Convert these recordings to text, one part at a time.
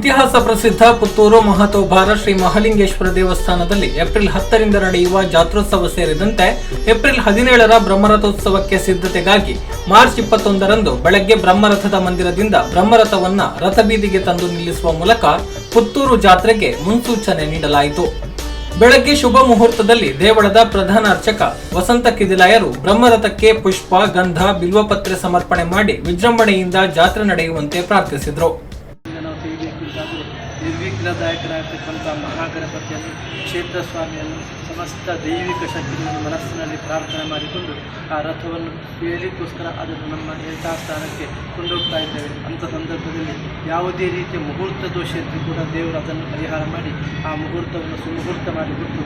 ಇತಿಹಾಸ ಪ್ರಸಿದ್ಧ ಪುತ್ತೂರು ಮಹತೋಬಾರ ಶ್ರೀ ಮಹಾಲಿಂಗೇಶ್ವರ ದೇವಸ್ಥಾನದಲ್ಲಿ ಏಪ್ರಿಲ್ 10 ರಿಂದ ನಡೆಯುವ ಜಾತ್ರೋತ್ಸವ ಸೇರಿದಂತೆ ಏಪ್ರಿಲ್ 17ರ ಬ್ರಹ್ಮರಥೋತ್ಸವಕ್ಕೆ ಸಿದ್ಧತೆಗಾಗಿ ಮಾರ್ಚ್ 21ರಂದು ಬೆಳಗ್ಗೆ ಬ್ರಹ್ಮರಥದ ಮಂದಿರದಿಂದ ಬ್ರಹ್ಮರಥವನ್ನ ರಥಬೀದಿಗೆ ತಂದು ನಿಲ್ಲಿಸುವ ಮೂಲಕ ಪುತ್ತೂರು ಜಾತ್ರೆಗೆ ಮುನ್ಸೂಚನೆ ನೀಡಲಾಯಿತು. ಬೆಳಗ್ಗೆ ಶುಭ ಮುಹೂರ್ತದಲ್ಲಿ ದೇವಳದ ಪ್ರಧಾನ ಅರ್ಚಕ ವಸಂತ ಕಿದಿಲಾಯರು ಬ್ರಹ್ಮರಥಕ್ಕೆ ಪುಷ್ಪ, ಗಂಧ, ಬಿಲ್ವಪತ್ರೆ ಸಮರ್ಪಣೆ ಮಾಡಿ ವಿಜೃಂಭಣೆಯಿಂದ ಜಾತ್ರೆ ನಡೆಯುವಂತೆ ಪ್ರಾರ್ಥಿಸಿದರು. ನಿರ್ವಿಘ್ನದಾಯಕರಾಗಿರ್ತಕ್ಕಂಥ ಮಹಾಗಣಪತಿಯನ್ನು, ಕ್ಷೇತ್ರ ಸ್ವಾಮಿಯನ್ನು, ಸಮಸ್ತ ದೈವಿಕ ಶಕ್ತಿಗಳನ್ನು ಮನಸ್ಸಿನಲ್ಲಿ ಪ್ರಾರ್ಥನೆ ಮಾಡಿಕೊಂಡು ಆ ರಥವನ್ನು ಹೇಳಲಿಕ್ಕೋಸ್ಕರ ಅದನ್ನು ನಮ್ಮ ಯಥಾಸ್ಥಾನಕ್ಕೆ ಕೊಂಡೋಗ್ತಾ ಇದ್ದೇವೆ. ಅಂಥ ಸಂದರ್ಭದಲ್ಲಿ ಯಾವುದೇ ರೀತಿಯ ಮುಹೂರ್ತ ದೋಷ ಇದ್ದರೂ ಕೂಡ ದೇವರು ಅದನ್ನು ಪರಿಹಾರ ಮಾಡಿ ಆ ಮುಹೂರ್ತವನ್ನು ಸುಮುಹೂರ್ತ ಮಾಡಿಕೊಟ್ಟು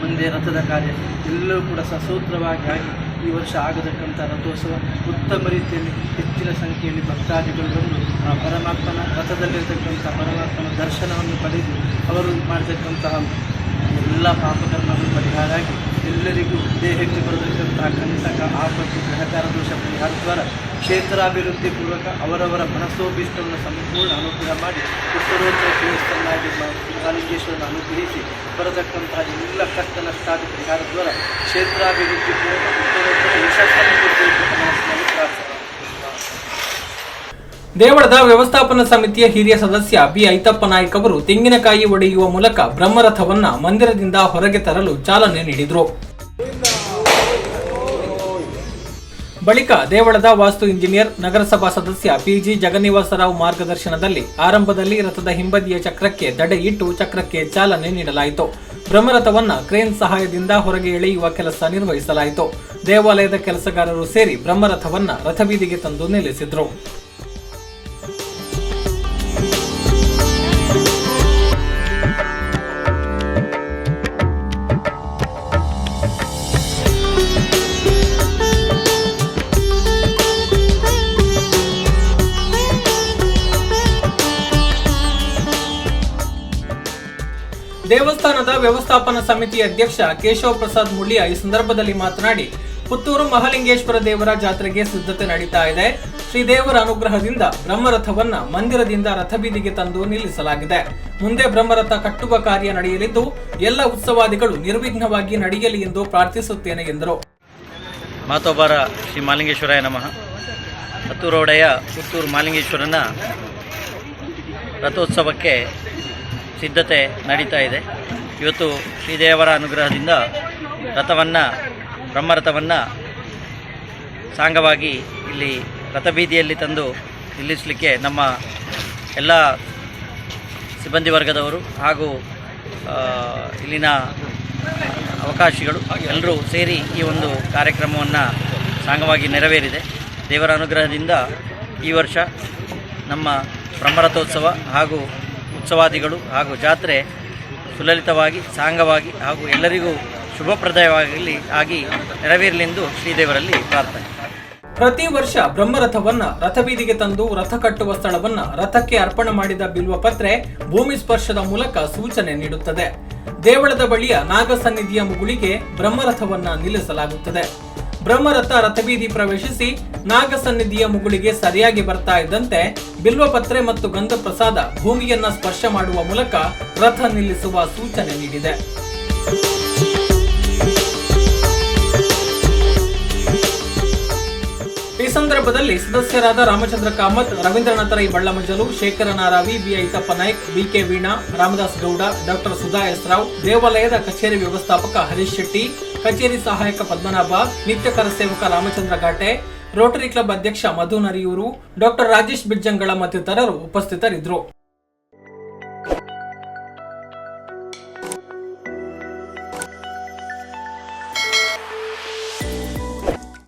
ಮುಂದೆ ರಥದ ಕಾರ್ಯ ಎಲ್ಲವೂ ಕೂಡ ಸಸೂತ್ರವಾಗಿ ಆಗಿ ಈ ವರ್ಷ ಆಗತಕ್ಕಂಥ ರಥೋತ್ಸವ ಉತ್ತಮ ರೀತಿಯಲ್ಲಿ ಹೆಚ್ಚಿನ ಸಂಖ್ಯೆಯಲ್ಲಿ ಭಕ್ತಾದಿಗಳು ಬಂದು ಆ ಪರಮಾತ್ಮನ ರಥದಲ್ಲಿರತಕ್ಕಂಥ ಪರಮಾತ್ಮನ ದರ್ಶನವನ್ನು ಪಡೆದು ಅವರು ಮಾಡತಕ್ಕಂತಹ ಎಲ್ಲ ಪಾಪಕರ್ಮಗಳು ಪರಿಹಾರ ಆಗಿ ಎಲ್ಲರಿಗೂ ದೇಹಕ್ಕೆ ಬರತಕ್ಕಂತಹ ಕಂಟಕ, ಆಪತ್ತು, ಗ್ರಹಚಾರ ದೋಷ ಪರಿಹಾರ ದ್ವಾರ ಕ್ಷೇತ್ರಾಭಿವೃದ್ಧಿ ಪೂರ್ವಕ ಅವರವರ ಮನಸ್ಸೋಭೀಷ್ಟವನ್ನು ಸಂಪೂರ್ಣ ಅನುಗ್ರಹ ಮಾಡಿ ಉತ್ತರೋತ್ತರ ದೇವಸ್ಥಾನಾಗಿ ಮಹಾಲಿಂಗೇಶ್ವರನ ಅನುಗ್ರಹಿಸಿ ಬರತಕ್ಕಂತಹ ಎಲ್ಲ ಕಷ್ಟ ನಷ್ಟಾದಿ ಪರಿಹಾರ ದ್ವಾರ ಕ್ಷೇತ್ರಾಭಿವೃದ್ಧಿ ಪೂರ್ವಕ ಉತ್ತರೋತ್ತರ ಯಶಸ್ಸನ್ನು ಕೊಡಬೇಕು ಮನಸ್ಸಿನಲ್ಲಿ ಪ್ರಾರ್ಥನೆ. ದೇವಳದ ವ್ಯವಸ್ಥಾಪನಾ ಸಮಿತಿಯ ಹಿರಿಯ ಸದಸ್ಯ ಬಿ ಐತಪ್ಪ ನಾಯ್ಕ ಅವರು ತೆಂಗಿನಕಾಯಿ ಒಡೆಯುವ ಮೂಲಕ ಬ್ರಹ್ಮರಥವನ್ನ ಮಂದಿರದಿಂದ ಹೊರಗೆ ತರಲು ಚಾಲನೆ ನೀಡಿದರು. ಬಳಿಕ ದೇವಳದ ವಾಸ್ತು ಇಂಜಿನಿಯರ್, ನಗರಸಭಾ ಸದಸ್ಯ ಪಿಜಿ ಜಗನ್ನಿವಾಸರಾವ್ ಮಾರ್ಗದರ್ಶನದಲ್ಲಿ ಆರಂಭದಲ್ಲಿ ರಥದ ಹಿಂಬದಿಯ ಚಕ್ರಕ್ಕೆ ತಡೆ ಇಟ್ಟು ಚಕ್ರಕ್ಕೆ ಚಾಲನೆ ನೀಡಲಾಯಿತು. ಬ್ರಹ್ಮರಥವನ್ನ ಕ್ರೇನ್ ಸಹಾಯದಿಂದ ಹೊರಗೆ ಎಳೆಯುವ ಕೆಲಸ ನಿರ್ವಹಿಸಲಾಯಿತು. ದೇವಾಲಯದ ಕೆಲಸಗಾರರು ಸೇರಿ ಬ್ರಹ್ಮರಥವನ್ನ ರಥಬೀದಿಗೆ ತಂದು ನಿಲ್ಲಿಸಿದ್ರು. ದೇವಸ್ಥಾನದ ವ್ಯವಸ್ಥಾಪನಾ ಸಮಿತಿ ಅಧ್ಯಕ್ಷ ಕೇಶವ ಪ್ರಸಾದ್ ಮುಳ್ಳಿಯ ಈ ಸಂದರ್ಭದಲ್ಲಿ ಮಾತನಾಡಿ, ಪುತ್ತೂರು ಮಹಾಲಿಂಗೇಶ್ವರ ದೇವರ ಜಾತ್ರೆಗೆ ಸಿದ್ಧತೆ ನಡೀತಾ ಇದೆ. ಶ್ರೀದೇವರ ಅನುಗ್ರಹದಿಂದ ಬ್ರಹ್ಮರಥವನ್ನ ಮಂದಿರದಿಂದ ರಥಬೀದಿಗೆ ತಂದು ನಿಲ್ಲಿಸಲಾಗಿದೆ. ಮುಂದೆ ಬ್ರಹ್ಮರಥ ಕಟ್ಟುವ ಕಾರ್ಯ ನಡೆಯಲಿದ್ದು ಎಲ್ಲ ಉತ್ಸವಾದಿಗಳು ನಿರ್ವಿಘ್ನವಾಗಿ ನಡೆಯಲಿ ಎಂದು ಪ್ರಾರ್ಥಿಸುತ್ತೇನೆ ಎಂದರು. ಮಹತೋಬಾರ ಶ್ರೀ ಮಹಾಲಿಂಗೇಶ್ವರಾಯ ನಮಃ. ಪುತ್ತೂರು ಒಡೆಯ ಪುತ್ತೂರು ಮಹಾಲಿಂಗೇಶ್ವರನ ರಥೋತ್ಸವಕ್ಕೆ ಸಿದ್ಧತೆ ನಡೀತಾ ಇದೆ. ಇವತ್ತು ಶ್ರೀದೇವರ ಅನುಗ್ರಹದಿಂದ ಬ್ರಹ್ಮರಥವನ್ನು ಸಾಂಗವಾಗಿ ಇಲ್ಲಿ ರಥಬೀದಿಯಲ್ಲಿ ತಂದು ನಿಲ್ಲಿಸಲಿಕ್ಕೆ ನಮ್ಮ ಎಲ್ಲ ಸಿಬ್ಬಂದಿ ವರ್ಗದವರು ಹಾಗೂ ಇಲ್ಲಿನ ಅವಕಾಶಿಗಳು ಎಲ್ಲರೂ ಸೇರಿ ಈ ಒಂದು ಕಾರ್ಯಕ್ರಮವನ್ನು ಸಾಂಗವಾಗಿ ನೆರವೇರಿದೆ. ದೇವರ ಅನುಗ್ರಹದಿಂದ ಈ ವರ್ಷ ನಮ್ಮ ಬ್ರಹ್ಮರಥೋತ್ಸವ ಹಾಗೂ ಉತ್ಸವಾದಿಗಳು ಹಾಗೂ ಜಾತ್ರೆ ಸುಲಲಿತವಾಗಿ, ಸಾಂಗವಾಗಿ ಹಾಗೂ ಎಲ್ಲರಿಗೂ ಶುಭಪ್ರದವಾಗಿ ಆಗಿ ನೆರವೇರಲೆಂದು ಶ್ರೀದೇವರಲ್ಲಿ ಪ್ರಾರ್ಥನೆ. ಪ್ರತಿ ವರ್ಷ ಬ್ರಹ್ಮರಥವನ್ನ ರಥಬೀದಿಗೆ ತಂದು ರಥ ಕಟ್ಟುವ ಸ್ಥಳವನ್ನ ರಥಕ್ಕೆ ಅರ್ಪಣೆ ಮಾಡಿದ ಬಿಲ್ವಪತ್ರೆ ಭೂಮಿ ಸ್ಪರ್ಶದ ಮೂಲಕ ಸೂಚನೆ ನೀಡುತ್ತದೆ. ದೇವಳದ ಬಳಿಯ ನಾಗಸನ್ನಿಧಿಯ ಮುಗುಳಿಗೆ ಬ್ರಹ್ಮರಥವನ್ನ ನಿಲ್ಲಿಸಲಾಗುತ್ತದೆ. ಬ್ರಹ್ಮರಥ ರಥಬೀದಿ ಪ್ರವೇಶಿಸಿ ನಾಗಸನ್ನಿಧಿಯ ಮುಗುಳಿಗೆ ಸರಿಯಾಗಿ ಬರ್ತಾ ಇದ್ದಂತೆ ಬಿಲ್ವಪತ್ರೆ ಮತ್ತು ಗಂಧ ಪ್ರಸಾದ ಭೂಮಿಯನ್ನ ಸ್ಪರ್ಶ ಮಾಡುವ ಮೂಲಕ ರಥ ನಿಲ್ಲಿಸುವ ಸೂಚನೆ ನೀಡಿದೆ. ಈ ಸಂದರ್ಭದಲ್ಲಿ ಸದಸ್ಯರಾದ Ramachandra Kamath, Ravindranath Rai Ballamanjalu, Shekhara Naravi, B Aithappa Naik, BK Veena, Ramdas Gowda, doctor Sudha S Rao, ದೇವಾಲಯದ ಕಚೇರಿ ವ್ಯವಸ್ಥಾಪಕ ಹರೀಶ್ ಶೆಟ್ಟಿ, ಕಚೇರಿ ಸಹಾಯಕ ಪದ್ಮನಾಭ, ನಿತ್ಯ ಕರಸೇವಕ ರಾಮಚಂದ್ರ ಘಾಟೆ, ರೋಟರಿ ಕ್ಲಬ್ ಅಧ್ಯಕ್ಷ ಮಧು ನರಿಯೂರು, ಡಾಕ್ಟರ್ ರಾಜೇಶ್ ಬಿಜ್ಜಂಗಳ ಮತ್ತಿತರರು ಉಪಸ್ಥಿತರಿದ್ದರು.